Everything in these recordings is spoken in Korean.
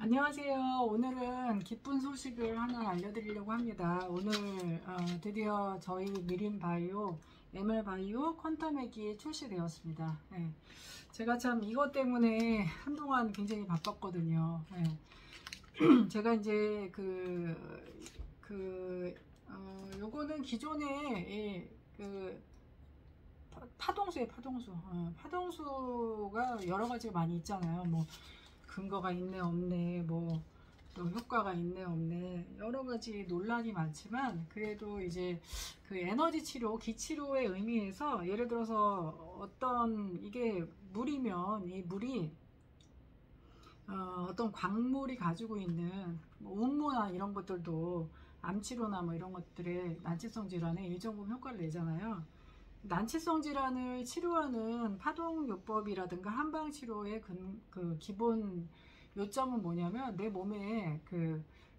안녕하세요. 오늘은 기쁜 소식을 하나 알려드리려고 합니다. 오늘 드디어 저희 미림바이오 MR바이오 퀀텀액이 출시되었습니다. 네. 제가 참 이것 때문에 한동안 굉장히 바빴거든요. 네. 제가 이제 요거는 기존에 파동수예요. 파동수가 여러 가지가 많이 있잖아요. 뭐 근거가 있네 없네, 뭐 또 효과가 있네 없네, 여러 가지 논란이 많지만, 그래도 이제 그 에너지 치료, 기치료의 의미에서 예를 들어서 어떤 이게 물이면 이 물이 어떤 광물이 가지고 있는 뭐 운모나 이런 것들도 암치료나 뭐 이런 것들의 난치성 질환에 일정 부분 효과를 내잖아요. 난치성 질환을 치료하는 파동요법이라든가 한방치료의 그 기본 요점은 뭐냐면, 내 몸에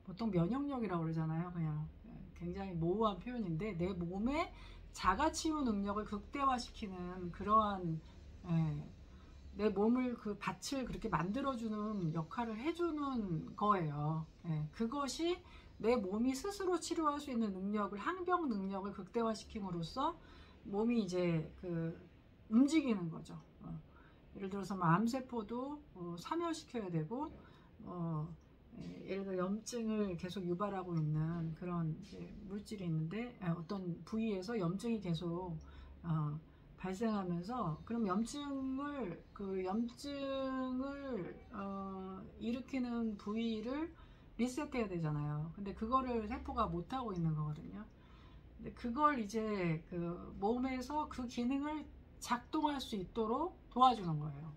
보통 면역력이라고 그러잖아요. 그냥 굉장히 모호한 표현인데, 내 몸의 자가치유 능력을 극대화시키는 그러한, 내 몸을 그 밭을 그렇게 만들어주는 역할을 해주는 거예요. 그것이 내 몸이 스스로 치료할 수 있는 능력을, 항병 능력을 극대화시킴으로써 몸이 이제 움직이는 거죠. 예를 들어서 뭐 암세포도 사멸시켜야 되고, 예를 들어 염증을 계속 유발하고 있는 그런 물질이 있는데, 어떤 부위에서 염증이 계속 발생하면서, 그럼 염증을 일으키는 부위를 리셋해야 되잖아요. 근데 그거를 세포가 못하고 있는 거거든요. 근데 그걸 이제 몸에서 그 기능을 작동할 수 있도록 도와주는 거예요.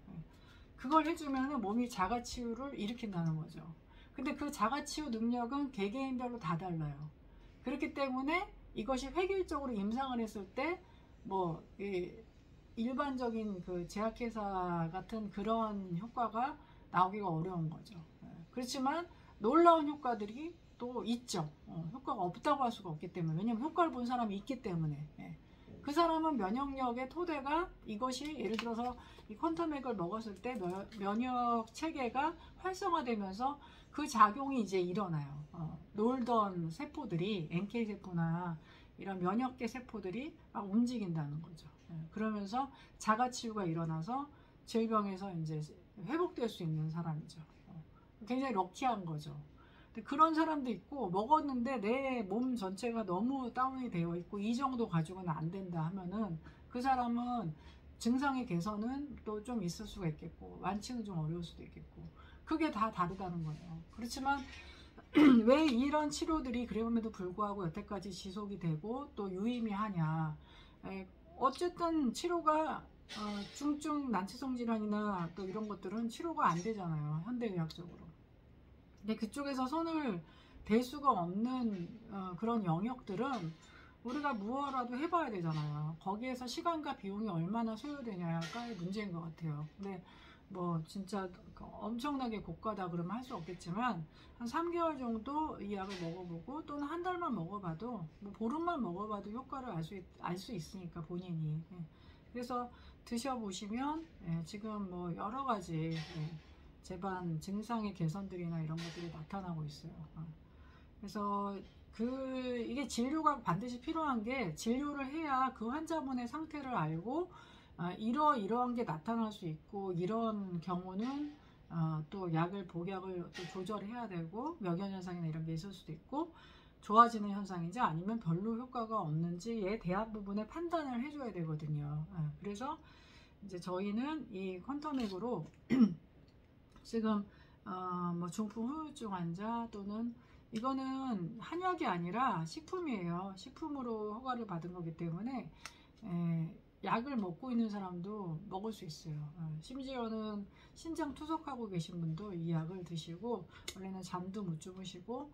그걸 해주면 몸이 자가치유를 일으킨다는 거죠. 근데 그 자가치유 능력은 개개인별로 다 달라요. 그렇기 때문에 이것이 획일적으로 임상을 했을 때 뭐 일반적인 그 제약회사 같은 그런 효과가 나오기가 어려운 거죠. 그렇지만 놀라운 효과들이 또 있죠. 효과가 없다고 할 수가 없기 때문에. 왜냐면 효과를 본 사람이 있기 때문에. 그 사람은 면역력의 토대가, 이것이 예를 들어서 이 퀀텀액을 먹었을 때 면역 체계가 활성화되면서 그 작용이 이제 일어나요. 놀던 세포들이, NK 세포나 이런 면역계 세포들이 막 움직인다는 거죠. 그러면서 자가치유가 일어나서 질병에서 이제 회복될 수 있는 사람이죠. 굉장히 럭키한 거죠. 그런 사람도 있고, 먹었는데 내 몸 전체가 너무 다운이 되어 있고 이 정도 가지고는 안 된다 하면은, 그 사람은 증상의 개선은 또 좀 있을 수가 있겠고 완치는 좀 어려울 수도 있겠고, 그게 다 다르다는 거예요. 그렇지만 왜 이런 치료들이 그럼에도 불구하고 여태까지 지속이 되고 또 유의미하냐. 어쨌든 치료가 중증 난치성 질환이나 또 이런 것들은 치료가 안 되잖아요, 현대의학적으로. 근데 그쪽에서 손을 댈 수가 없는 그런 영역들은 우리가 무엇라도 해봐야 되잖아요. 거기에서 시간과 비용이 얼마나 소요되냐가 문제인 것 같아요. 근데 뭐 진짜 엄청나게 고가다 그러면 할 수 없겠지만, 한 3개월 정도 이 약을 먹어보고, 또는 한 달만 먹어봐도, 뭐 보름만 먹어봐도 효과를 알 수 있으니까, 본인이. 그래서 드셔보시면 지금 뭐 여러 가지 재반 증상의 개선들이나 이런 것들이 나타나고 있어요. 그래서 이게 진료가 반드시 필요한 게, 진료를 해야 그 환자분의 상태를 알고, 이러한 게 나타날 수 있고, 이런 경우는 또 복약을 또 조절해야 되고, 명현현상이나 이런 게 있을 수도 있고, 좋아지는 현상인지 아니면 별로 효과가 없는지에 대한 부분에 판단을 해줘야 되거든요. 그래서 이제 저희는 이 퀀텀액으로 지금 뭐 중풍 후유증 환자, 또는 이거는 한약이 아니라 식품이에요. 식품으로 허가를 받은 거기 때문에 약을 먹고 있는 사람도 먹을 수 있어요. 심지어는 신장 투석하고 계신 분도 이 약을 드시고, 원래는 잠도 못 주무시고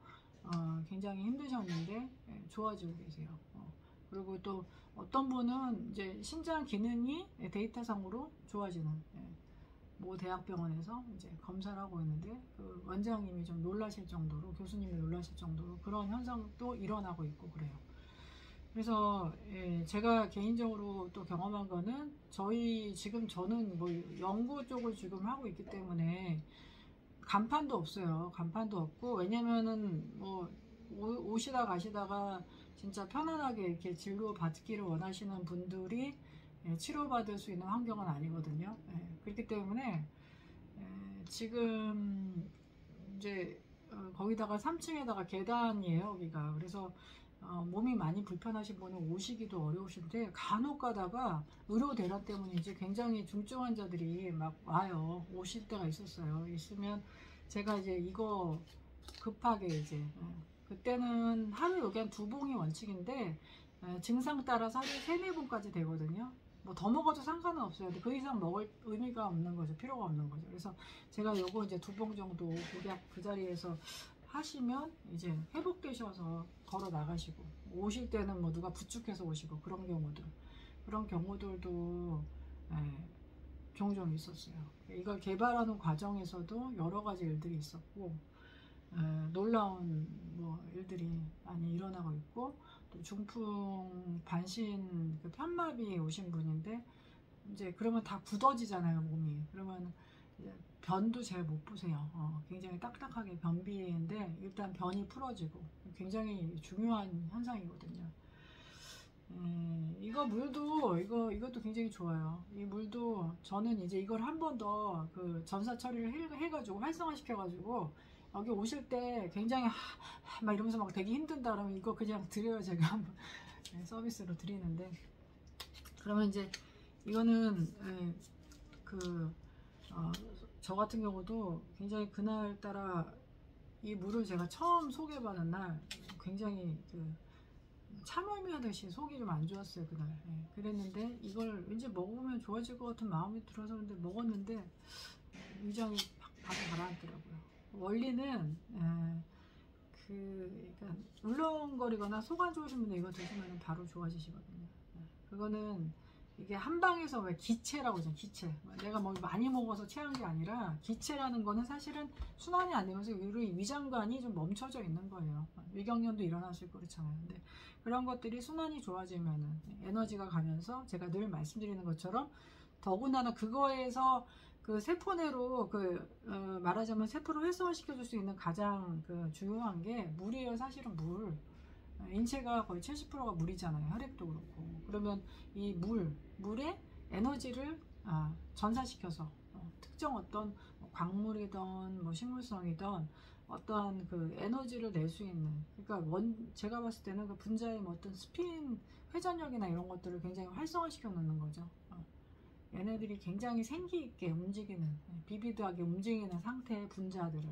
굉장히 힘드셨는데 좋아지고 계세요. 그리고 또 어떤 분은 이제 신장 기능이 데이터상으로 좋아지는, 모 대학병원에서 이제 검사를 하고 있는데, 그 원장님이 좀 놀라실 정도로, 교수님이 놀라실 정도로 그런 현상도 일어나고 있고 그래요. 그래서 제가 개인적으로 또 경험한 거는, 저는 뭐 연구 쪽을 지금 하고 있기 때문에 간판도 없어요. 간판도 없고, 왜냐면은 뭐 오시다 가시다가 진짜 편안하게 이렇게 진료 받기를 원하시는 분들이 치료받을 수 있는 환경은 아니거든요. 그렇기 때문에 지금 이제 거기다가 3층에다가 계단이에요, 여기가. 그래서 몸이 많이 불편하신 분은 오시기도 어려우신데, 간혹 가다가 의료 대란 때문인지 굉장히 중증 환자들이 막 와요. 오실 때가 있었어요. 있으면 제가 이제 이거 급하게 이제 그때는 하루 여기 한 2봉이 원칙인데, 증상 따라서 하루에 3-4봉까지 되거든요. 뭐 더 먹어도 상관은 없어요. 근데 그 이상 먹을 의미가 없는 거죠. 필요가 없는 거죠. 그래서 제가 요거 이제 2봉 정도 그 자리에서 하시면 이제 회복되셔서 걸어 나가시고, 오실 때는 뭐 누가 부축해서 오시고, 그런 경우들도 종종 있었어요. 이걸 개발하는 과정에서도 여러 가지 일들이 있었고, 놀라운 뭐 일들이 많이 일어나고 있고, 또 중풍 반신 그 편마비 오신 분인데, 이제 그러면 다 굳어지잖아요, 몸이. 그러면 이제 변도 잘 못 보세요. 굉장히 딱딱하게 변비인데, 일단 변이 풀어지고 굉장히 중요한 현상이거든요. 이거 물도 이것도 굉장히 좋아요. 이 물도 저는 이제 이걸 한 번 더 그 전사 처리를 해가지고 활성화 시켜가지고 여기 오실 때 굉장히 막 이러면서 막 되게 힘든다 그러면 이거 그냥 드려요. 제가 한번 서비스로 드리는데, 그러면 이제 이거는 저 같은 경우도 굉장히 그날따라 이 물을 제가 처음 소개받은 날 굉장히 참을미하듯이 속이 좀 안 좋았어요, 그날. 그랬는데 이걸 왠지 먹으면 좋아질 것 같은 마음이 들어서 근데 먹었는데 위장이 바로 가라앉더라고요. 원리는 그러니까 울렁거리거나 속 안 좋으신 분들 이거 드시면 바로 좋아지시거든요. 그거는 이게 한방에서 왜 기체라고 하죠. 기체. 내가 뭐 많이 먹어서 체한 게 아니라, 기체라는 거는 사실은 순환이 안 되면서 우리 위장관이 좀 멈춰져 있는 거예요. 위경련도 일어날 수 있고 그렇잖아요. 근데 그런 것들이 순환이 좋아지면은 에너지가 가면서, 제가 늘 말씀드리는 것처럼 더군다나 그거에서 그 세포내로 말하자면 세포를 활성화시켜 줄 수 있는 가장 중요한 게 물이에요. 사실은 물. 인체가 거의 70%가 물이잖아요. 혈액도 그렇고. 그러면 이 물에 에너지를 전사시켜서 특정 어떤 광물이든 뭐 식물성이든 어떠한 그 에너지를 낼 수 있는, 그러니까 제가 봤을 때는 그 분자의 뭐 어떤 스핀 회전력이나 이런 것들을 굉장히 활성화시켜 놓는 거죠. 얘네들이 굉장히 생기 있게 움직이는, 비비드하게 움직이는 상태의 분자들을,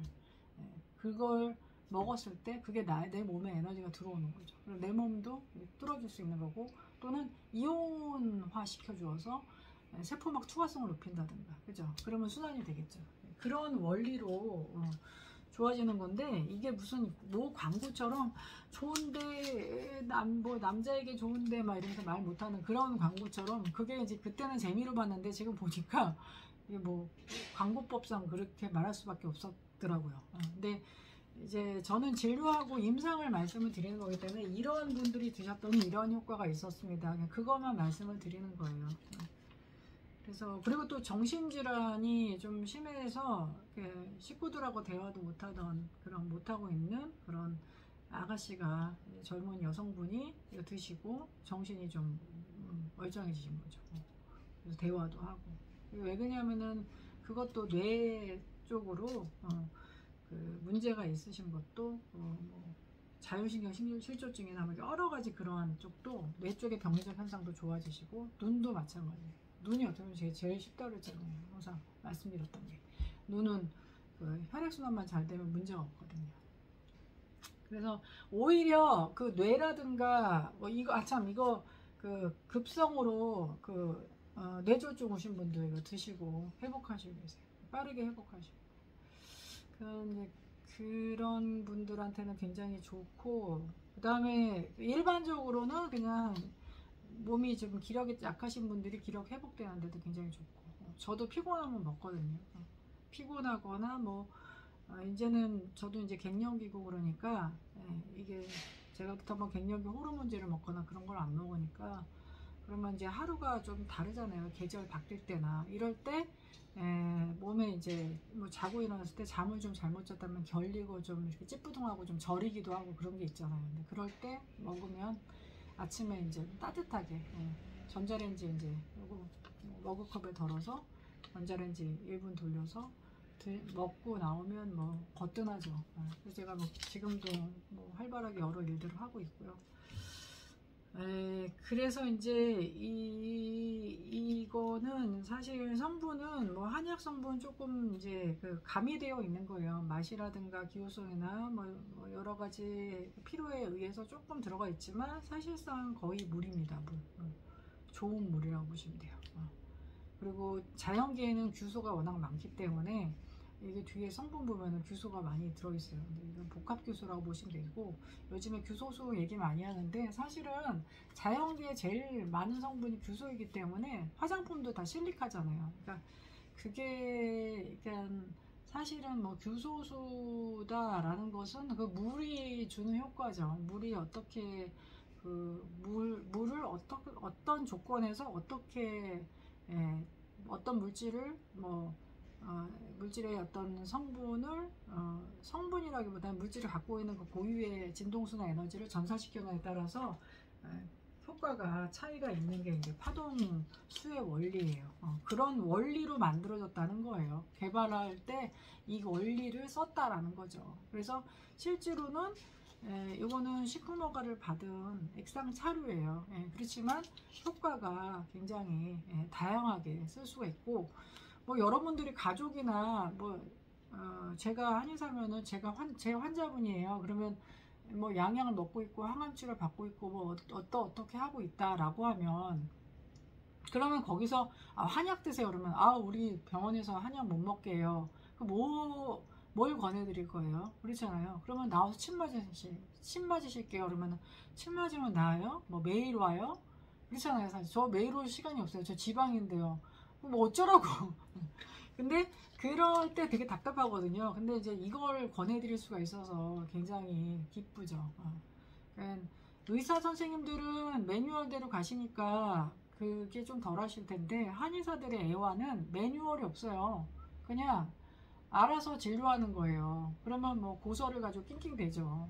그걸 먹었을 때 그게 내 몸에 에너지가 들어오는 거죠. 그리고 내 몸도 뚫어줄 수 있는 거고, 또는 이온화 시켜주어서 세포막 투과성을 높인다든가, 그죠? 그러면 순환이 되겠죠. 그런 원리로 좋아지는 건데, 이게 무슨 뭐 광고처럼 좋은데 뭐 남자에게 좋은데 막 이러면서 말 못하는 그런 광고처럼, 그게 이제 그때는 재미로 봤는데 지금 보니까 이게 뭐 광고법상 그렇게 말할 수밖에 없었더라고요. 근데 이제 저는 진료하고 임상을 말씀을 드리는 거기 때문에 이런 분들이 드셨더니 이런 효과가 있었습니다. 그냥 그것만 말씀을 드리는 거예요. 그래서 그리고 또 정신질환이 좀 심해서 식구들하고 대화도 못하고 있는 그런 아가씨가, 젊은 여성분이 이거 드시고 정신이 좀 멀쩡해지신 거죠. 그래서 대화도 하고. 왜 그러냐면은 그것도 뇌 쪽으로 그 문제가 있으신 것도 뭐 자율신경 실조증이나 뭐 여러 가지 그러한 쪽도, 뇌 쪽의 병리적 현상도 좋아지시고, 눈도 마찬가지예요. 눈이 어떻게 보면 제일 쉽다고 그랬잖아요. 항상 말씀드렸던 게, 눈은 그 혈액순환만 잘 되면 문제가 없거든요. 그래서 오히려 그 뇌라든가 뭐 이거 이거 그 급성으로 뇌졸중 오신 분들 이거 드시고 회복하시고 계세요. 빠르게 회복하시고. 그런 분들한테는 굉장히 좋고, 그 다음에 일반적으로는 그냥 몸이 좀 기력이 약하신 분들이 기력 회복되는 데도 굉장히 좋고, 저도 피곤하면 먹거든요. 피곤하거나 뭐 이제는 저도 이제 갱년기고 그러니까 이게 제가부터 뭐 갱년기 호르몬제를 먹거나 그런 걸 안 먹으니까 그러면 이제 하루가 좀 다르잖아요. 계절 바뀔 때나 이럴 때 몸에 이제 뭐 자고 일어났을 때 잠을 좀 잘못 잤다면 결리고 좀 이렇게 찌뿌둥하고 좀 저리기도 하고 그런 게 있잖아요. 근데 그럴 때 먹으면 아침에 이제 따뜻하게 전자레인지 이제 요거 머그컵에 덜어서 전자레인지 1분 돌려서 먹고 나오면 뭐 거뜬하죠. 그래서 제가 뭐 지금도 뭐 활발하게 여러 일들을 하고 있고요. 그래서 이제 이거는 사실 성분은 뭐 한약 성분 조금 이제 그 가미되어 있는 거예요. 맛이라든가 기호성이나 뭐 여러 가지 필요에 의해서 조금 들어가 있지만 사실상 거의 물입니다. 물. 좋은 물이라고 보시면 돼요. 그리고 자연계에는 규소가 워낙 많기 때문에 이게 뒤에 성분 보면은 규소가 많이 들어있어요. 근데 이건 복합규소라고 보시면 되고, 요즘에 규소수 얘기 많이 하는데 사실은 자연계에 제일 많은 성분이 규소이기 때문에 화장품도 다 실리카잖아요. 그러니까 그게 그러니까 사실은 뭐 규소수다라는 것은 그 물이 주는 효과죠. 물이 어떻게 물을 어떤 조건에서 어떻게 어떤 물질을 물질의 어떤 성분을 성분이라기보다는 물질을 갖고 있는 그 고유의 진동수나 에너지를 전사시키느냐에 따라서 효과가 차이가 있는 게 이제 파동수의 원리예요. 그런 원리로 만들어졌다는 거예요. 개발할 때 이 원리를 썼다라는 거죠. 그래서 실제로는 이거는 식품허가를 받은 액상 차류예요. 그렇지만 효과가 굉장히 다양하게 쓸 수가 있고, 뭐 여러분들이 가족이나 뭐 제가 한의사면은 제 환자분이에요. 그러면 뭐 양약을 먹고 있고 항암치료를 받고 있고 뭐 어떻게 하고 있다라고 하면, 그러면 거기서 한약 드세요 그러면 우리 병원에서 한약 못 먹게 해요. 뭘 권해드릴 거예요? 그렇잖아요. 그러면 나와서 침 맞으실게요. 그러면 침 맞으면 나아요? 뭐 매일 와요? 그렇잖아요. 사실 저 매일 올 시간이 없어요. 저 지방인데요. 뭐 어쩌라고. 근데 그럴 때 되게 답답하거든요. 근데 이제 이걸 권해드릴 수가 있어서 굉장히 기쁘죠. 그러니까 의사 선생님들은 매뉴얼대로 가시니까 그게 좀 덜 하실 텐데, 한의사들의 애환은 매뉴얼이 없어요. 그냥 알아서 진료하는 거예요. 그러면 뭐 고서를 가지고 낑낑대죠.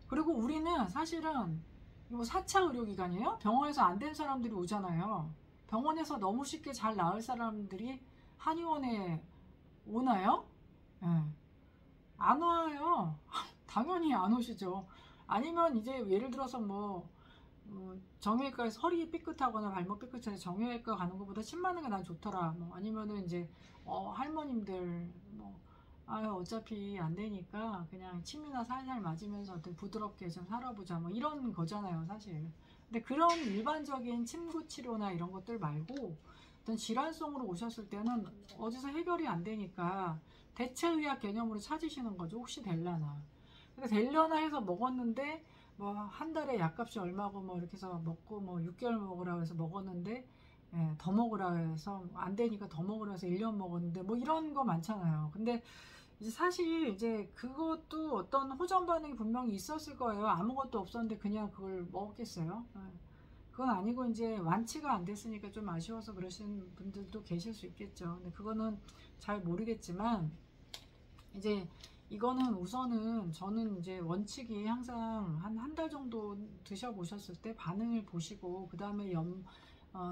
그리고 우리는 사실은 뭐 4차 의료기관이에요? 병원에서 안 된 사람들이 오잖아요. 병원에서 너무 쉽게 잘 나을 사람들이 한의원에 오나요? 네. 안 와요. 당연히 안 오시죠. 아니면 이제 예를 들어서 뭐 정형외과에서 허리 삐끗하거나 발목 삐끗해서 정형외과 가는 것보다 침 맞는 게 난 좋더라. 뭐 아니면은 이제 할머님들 뭐 어차피 안 되니까 그냥 침이나 살살 맞으면서 부드럽게 좀 살아보자 뭐 이런 거잖아요, 사실. 근데 그런 일반적인 침구 치료나 이런 것들 말고 어떤 질환성으로 오셨을 때는 어디서 해결이 안 되니까 대체의학 개념으로 찾으시는 거죠. 혹시 될라나. 근데 될려나 해서 먹었는데 뭐 한 달에 약값이 얼마고 뭐 이렇게 해서 먹고 뭐 6개월 먹으라고 해서 먹었는데 더 먹으라 해서 안 되니까 더 먹으라 해서 1년 먹었는데 뭐 이런 거 많잖아요. 근데 이제 사실 이제 그것도 어떤 호전 반응이 분명히 있었을 거예요. 아무것도 없었는데 그냥 그걸 먹었겠어요. 그건 아니고 이제 완치가 안 됐으니까 좀 아쉬워서 그러시는 분들도 계실 수 있겠죠. 근데 그거는 잘 모르겠지만, 이제 이거는 우선은 저는 이제 원칙이 항상 한 달 정도 드셔보셨을 때 반응을 보시고 그 다음에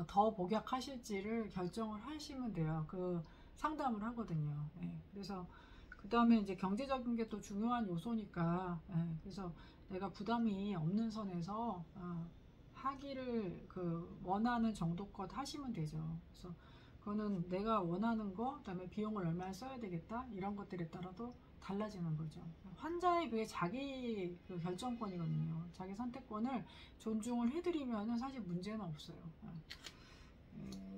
더 복약하실지를 결정을 하시면 돼요. 그 상담을 하거든요. 그래서 그 다음에 이제 경제적인 게 또 중요한 요소니까, 그래서 내가 부담이 없는 선에서 하기를 원하는 정도껏 하시면 되죠. 그래서 그거는 내가 원하는 거, 그다음에 비용을 얼마나 써야 되겠다 이런 것들에 따라도 달라지는 거죠. 환자의 그게 자기 결정권이거든요. 자기 선택권을 존중을 해드리면은 사실 문제는 없어요.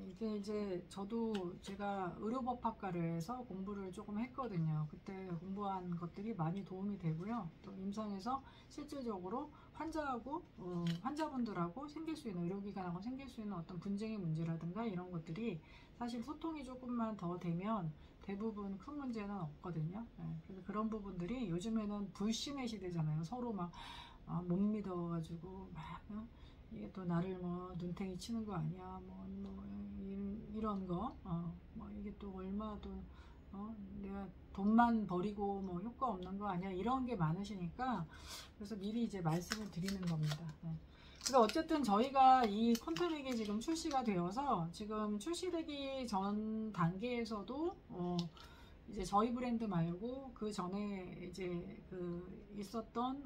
이게 이제 저도 제가 의료법학과를 해서 공부를 조금 했거든요. 그때 공부한 것들이 많이 도움이 되고요. 또 임상에서 실질적으로 환자분들하고 생길 수 있는, 의료기관하고 생길 수 있는 어떤 분쟁의 문제라든가 이런 것들이 사실 소통이 조금만 더 되면 대부분 큰 문제는 없거든요. 그래서 그런 부분들이 요즘에는 불신의 시대잖아요. 서로 막 못 믿어가지고 막 이게 또 나를 뭐 눈탱이 치는 거 아니야, 이런 거, 뭐 이게 또 얼마도 내가 돈만 버리고 뭐 효과 없는 거 아니야, 이런 게 많으시니까 그래서 미리 이제 말씀을 드리는 겁니다. 네. 그러니까 어쨌든 저희가 이 퀀텀액이 지금 출시가 되어서 지금 출시되기 전 단계에서도 이제 저희 브랜드 말고 그 전에 이제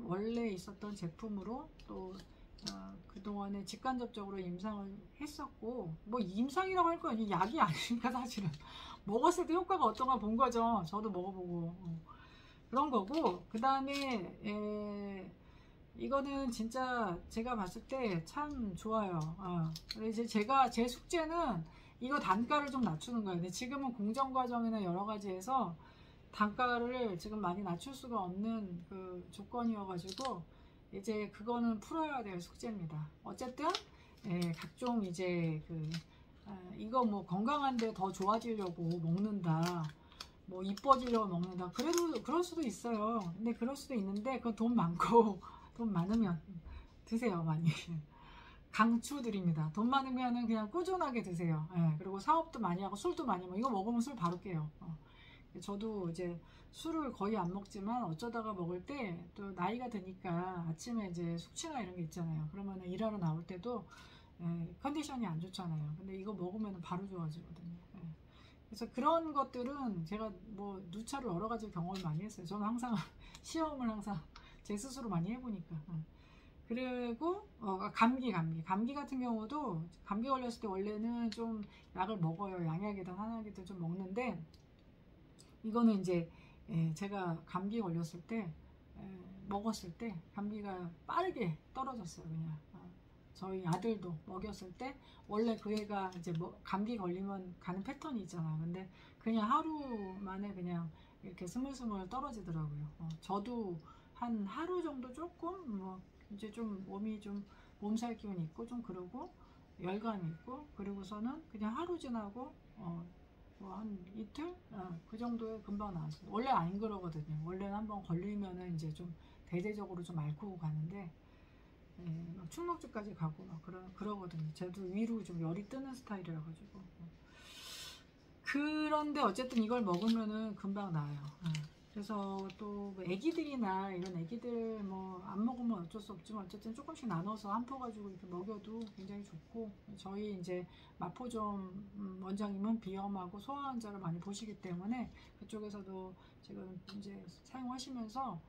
원래 있었던 제품으로 또 그동안에 직간접적으로 임상을 했었고, 뭐 임상이라고 할 거 아니에요. 약이 아니니까 사실은 먹었을 때 효과가 어떤가 본 거죠. 저도 먹어보고 그런 거고, 그 다음에 이거는 진짜 제가 봤을 때 참 좋아요. 근데 이제 제 숙제는 이거 단가를 좀 낮추는 거예요. 근데 지금은 공정 과정이나 여러 가지에서 단가를 지금 많이 낮출 수가 없는 그 조건이어가지고 이제 그거는 풀어야 될 숙제입니다. 어쨌든 각종 이제 이거 뭐 건강한데 더 좋아지려고 먹는다, 뭐 이뻐지려고 먹는다, 그래도 그럴 수도 있어요. 근데 그럴 수도 있는데 그 돈 많고 돈 많으면 드세요. 많이 강추드립니다. 돈 많으면은 그냥 꾸준하게 드세요. 그리고 사업도 많이 하고 술도 많이 먹고, 이거 먹으면 술 바로 깨요. 저도 이제 술을 거의 안 먹지만 어쩌다가 먹을 때 또 나이가 드니까 아침에 이제 숙취나 이런 게 있잖아요. 그러면 일하러 나올 때도 컨디션이 안 좋잖아요. 근데 이거 먹으면 바로 좋아지거든요. 그래서 그런 것들은 제가 뭐 누차로 여러 가지 경험을 많이 했어요. 저는 항상 시험을 항상 제 스스로 많이 해보니까. 그리고 감기 같은 경우도 감기 걸렸을 때 원래는 좀 약을 먹어요. 양약이든 한약이든 좀 먹는데, 이거는 이제 제가 감기 걸렸을 때 먹었을 때 감기가 빠르게 떨어졌어요. 그냥 저희 아들도 먹였을 때 원래 그 애가 이제 뭐 감기 걸리면 가는 패턴이 있잖아요. 근데 그냥 하루 만에 그냥 이렇게 스물스물 떨어지더라고요. 저도 한 하루 정도 조금 뭐 이제 좀 몸이 좀 몸살 기운이 있고 좀 그러고 열감이 있고, 그리고서는 그냥 하루 지나고 뭐 한 이틀? 그 정도에 금방 나왔어요. 원래 안 그러거든요. 원래는 한번 걸리면은 이제 좀 대대적으로 좀 앓고 가는데, 막 충농증까지 가고 막 그러거든요. 저도 위로 좀 열이 뜨는 스타일이라 가지고. 그런데 어쨌든 이걸 먹으면은 금방 나아요. 그래서 또뭐 애기들이나 이런 애기들 뭐 안 먹으면 어쩔 수 없지만 어쨌든 조금씩 나눠서 한 포 가지고 이렇게 먹여도 굉장히 좋고, 저희 이제 마포점 원장님은 비염하고 소아 환자를 많이 보시기 때문에 그쪽에서도 지금 이제 사용하시면서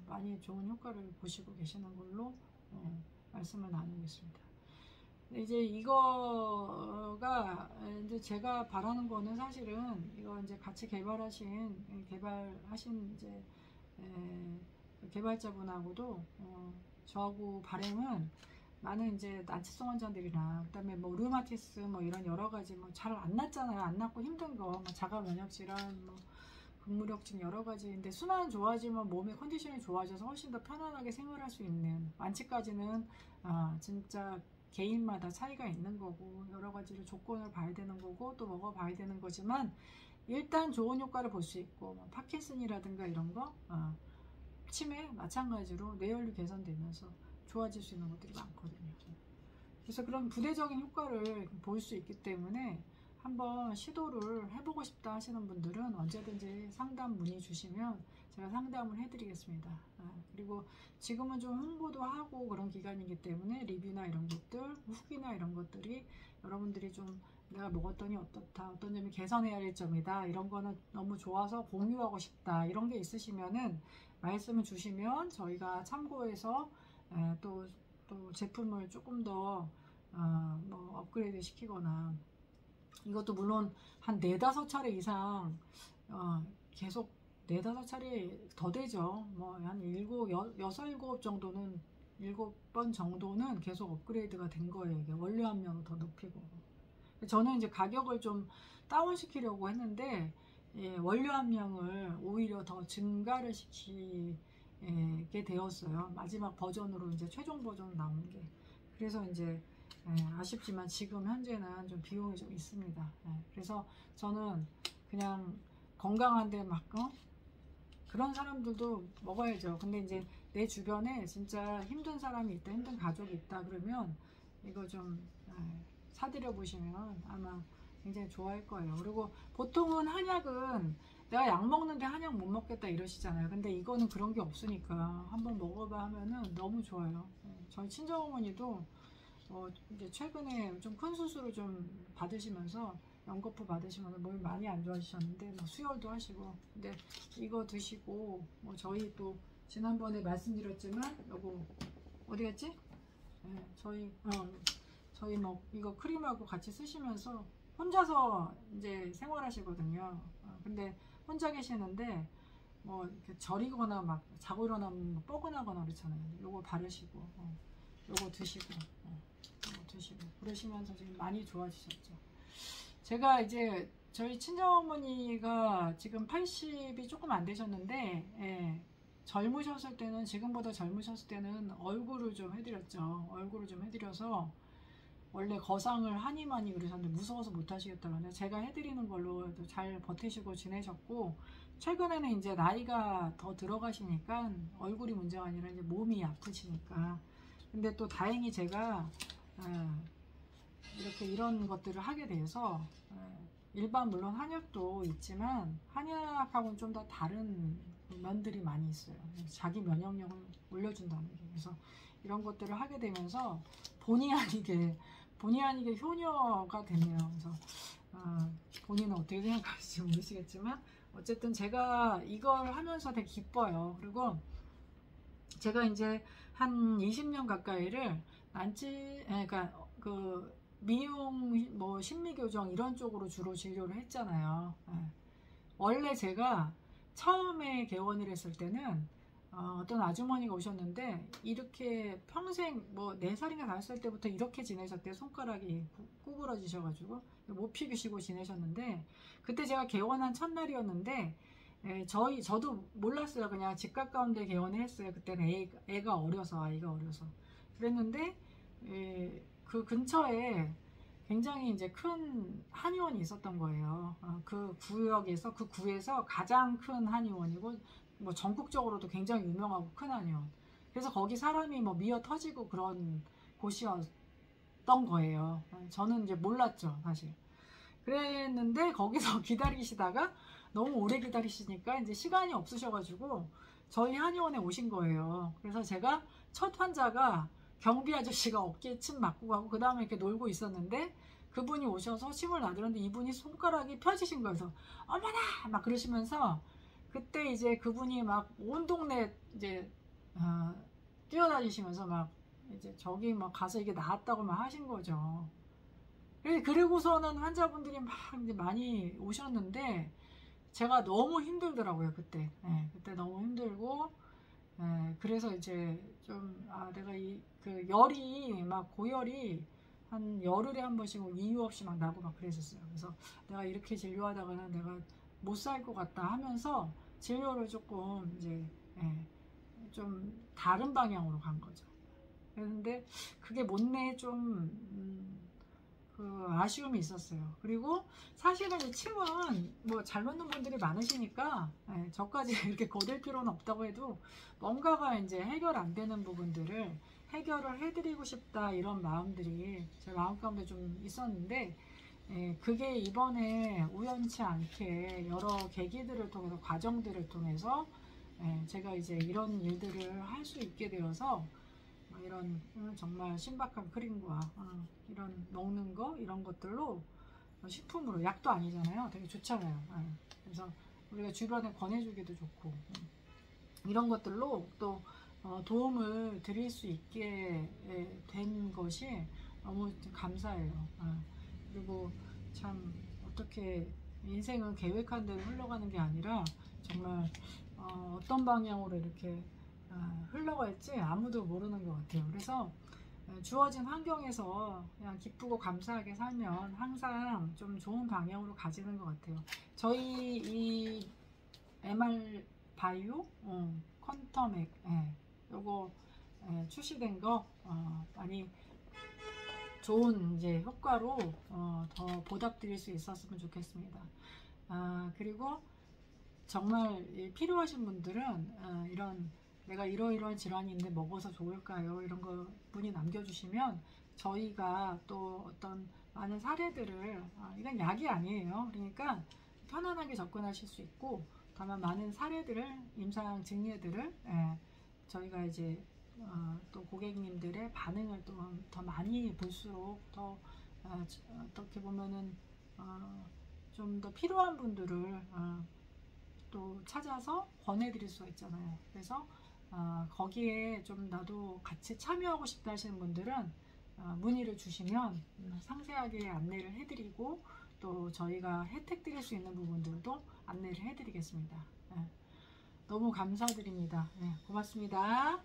많이 좋은 효과를 보시고 계시는 걸로 말씀을 나누겠습니다. 이제 이거가 이제 제가 바라는 거는 사실은 이거 이제 같이 개발하신 이제 개발자분하고도 저하고 바람은 많은 이제 난치성 환자들이나 그다음에 뭐 류마티스 뭐 이런 여러 가지 뭐 잘 안 낫잖아요. 안 낫고 힘든 거, 뭐 자가 면역 질환, 뭐 근무력증 여러 가지인데 순환 좋아지면 몸의 컨디션이 좋아져서 훨씬 더 편안하게 생활할 수 있는, 완치까지는 진짜 개인마다 차이가 있는 거고 여러 가지를 조건을 봐야 되는 거고 또 먹어봐야 되는 거지만 일단 좋은 효과를 볼 수 있고, 뭐 파킨슨이라든가 이런 거, 치매 마찬가지로 뇌혈류 개선되면서 좋아질 수 있는 것들이 많거든요. 그래서 그런 부대적인 효과를 볼 수 있기 때문에 한번 시도를 해보고 싶다 하시는 분들은 언제든지 상담 문의 주시면 제가 상담을 해드리겠습니다. 그리고 지금은 좀 홍보도 하고 그런 기간이기 때문에 리뷰나 이런 것들, 후기나 이런 것들이 여러분들이 좀 내가 먹었더니 어떻다, 어떤 점이 개선해야 할 점이다, 이런 거는 너무 좋아서 공유하고 싶다, 이런 게 있으시면은 말씀을 주시면 저희가 참고해서 또 제품을 조금 더 뭐 업그레이드 시키거나, 이것도 물론 한 4-5차례 이상 계속 4-5차례 더 되죠. 뭐 한 6-7 정도는 7번 정도는 계속 업그레이드가 된 거예요. 이게 원료 함량을 더 높이고. 저는 이제 가격을 좀 다운시키려고 했는데 원료 함량을 오히려 더 증가를 시키게 되었어요. 마지막 버전으로 이제 최종 버전 나온 게. 그래서 이제 아쉽지만 지금 현재는 좀 비용이 좀 있습니다. 그래서 저는 그냥 건강한데 막 그런 사람들도 먹어야죠. 근데 이제 내 주변에 진짜 힘든 사람이 있다, 힘든 가족이 있다 그러면 이거 좀 사드려 보시면 아마 굉장히 좋아할 거예요. 그리고 보통은 한약은 내가 약 먹는데 한약 못 먹겠다 이러시잖아요. 근데 이거는 그런 게 없으니까 한번 먹어봐 하면은 너무 좋아요. 저희 친정어머니도 이제 최근에 좀 큰 수술을 좀 받으시면서 연거푸 받으시면서 몸이 많이 안 좋아지셨는데 뭐 수혈도 하시고, 근데 이거 드시고 뭐 저희 또 지난번에 말씀드렸지만 요거 어디 갔지? 저희 뭐 이거 크림하고 같이 쓰시면서 혼자서 이제 생활하시거든요. 근데 혼자 계시는데 뭐 이렇게 저리거나 막 자고 일어나면 뭐 뻐근하거나 그렇잖아요. 요거 바르시고 요거 드시고 요거 드시고 그러시면서 지금 많이 좋아지셨죠. 제가 이제 저희 친정어머니가 지금 80이 조금 안 되셨는데, 젊으셨을 때는, 지금보다 젊으셨을 때는 얼굴을 좀 해드렸죠. 얼굴을 좀 해드려서 원래 거상을 하니 많이 그러셨는데 무서워서 못 하시겠다는데 제가 해드리는 걸로 잘 버티시고 지내셨고, 최근에는 이제 나이가 더 들어가시니까 얼굴이 문제가 아니라 이제 몸이 아프시니까. 근데 또 다행히 제가 이렇게 이런 것들을 하게 돼서 일반 물론 한약도 있지만 한약하고는 좀 더 다른 면들이 많이 있어요. 자기 면역력을 올려준다는 게. 그래서 이런 것들을 하게 되면서 본의 아니게 효녀가 됐네요. 그래서 본인은 어떻게 생각할지 모르시겠지만 어쨌든 제가 이걸 하면서 되게 기뻐요. 그리고 제가 이제 한 20년 가까이를 그러니까 그 미용, 뭐 심리교정 이런 쪽으로 주로 진료를 했잖아요. 원래 제가 처음에 개원을 했을 때는 어떤 아주머니가 오셨는데 이렇게 평생 뭐 4살인가 5살 때부터 이렇게 지내셨대요. 손가락이 구부러지셔가지고 못 피우시고 지내셨는데, 그때 제가 개원한 첫날이었는데 저도 몰랐어요. 그냥 집 가까운 데 개원을 했어요. 그때는 아이가 어려서 그랬는데 그 근처에 굉장히 이제 큰 한의원이 있었던 거예요. 그 구에서 가장 큰 한의원이고 뭐 전국적으로도 굉장히 유명하고 큰 한의원. 그래서 거기 사람이 뭐 미어 터지고 그런 곳이었던 거예요. 저는 이제 몰랐죠, 사실. 그랬는데 거기서 기다리시다가 너무 오래 기다리시니까 이제 시간이 없으셔가지고 저희 한의원에 오신 거예요. 그래서 제가 첫 환자가 경비 아저씨가 어깨에 침 맞고 가고 그 다음에 이렇게 놀고 있었는데 그분이 오셔서 침을 놔드렸는데 이분이 손가락이 펴지신 거예요. 그래서 어머나 막 그러시면서 그때 이제 그분이 막 온 동네 이제 뛰어다니시면서 막 이제 저기 막 가서 이게 나았다고 막 하신 거죠. 그리고서는 환자분들이 막 이제 많이 오셨는데 제가 너무 힘들더라고요. 그때 너무 힘들고, 그래서 이제 좀 내가 그 열이 막 고열이 한 열흘에 한 번씩 이유 없이 막 나고 막 그랬었어요. 그래서 내가 이렇게 진료하다가는 내가 못 살 것 같다 하면서 진료를 조금 이제 좀 다른 방향으로 간 거죠. 그런데 그게 못내 좀 그 아쉬움이 있었어요. 그리고 사실은 이 침은 뭐 잘 맞는 분들이 많으시니까 저까지 이렇게 거들 필요는 없다고 해도 뭔가가 이제 해결 안 되는 부분들을 해결을 해드리고 싶다 이런 마음들이 제 마음 가운데 좀 있었는데, 그게 이번에 우연치 않게 여러 계기들을 통해서 과정들을 통해서 제가 이제 이런 일들을 할 수 있게 되어서 이런 정말 신박한 크림과 이런 먹는 거 이런 것들로 식품으로, 약도 아니잖아요. 되게 좋잖아요. 그래서 우리가 주변에 권해주기도 좋고 이런 것들로 또 도움을 드릴 수 있게 된 것이 너무 감사해요. 그리고 참 어떻게 인생은 계획한 대로 흘러가는 게 아니라 정말 어떤 방향으로 이렇게 흘러갈지 아무도 모르는 것 같아요. 그래서 주어진 환경에서 그냥 기쁘고 감사하게 살면 항상 좀 좋은 방향으로 가지는 것 같아요. 저희 이 MR 바이오 퀀텀액 요거 출시된 거 많이 좋은 이제 효과로 더 보답드릴 수 있었으면 좋겠습니다. 그리고 정말 필요하신 분들은 이런 내가 이러이러한 질환이 있는데 먹어서 좋을까요? 이런 거 문의 남겨주시면 저희가 또 어떤 많은 사례들을 이건 약이 아니에요. 그러니까 편안하게 접근하실 수 있고 다만 많은 사례들을 임상 증례들을 저희가 이제 또 고객님들의 반응을 또 더 많이 볼수록 더 어떻게 보면은 좀 더 필요한 분들을 또 찾아서 권해드릴 수가 있잖아요. 그래서 거기에 좀 나도 같이 참여하고 싶다 하시는 분들은 문의를 주시면 상세하게 안내를 해드리고 또 저희가 혜택 드릴 수 있는 부분들도 안내를 해드리겠습니다. 너무 감사드립니다. 고맙습니다.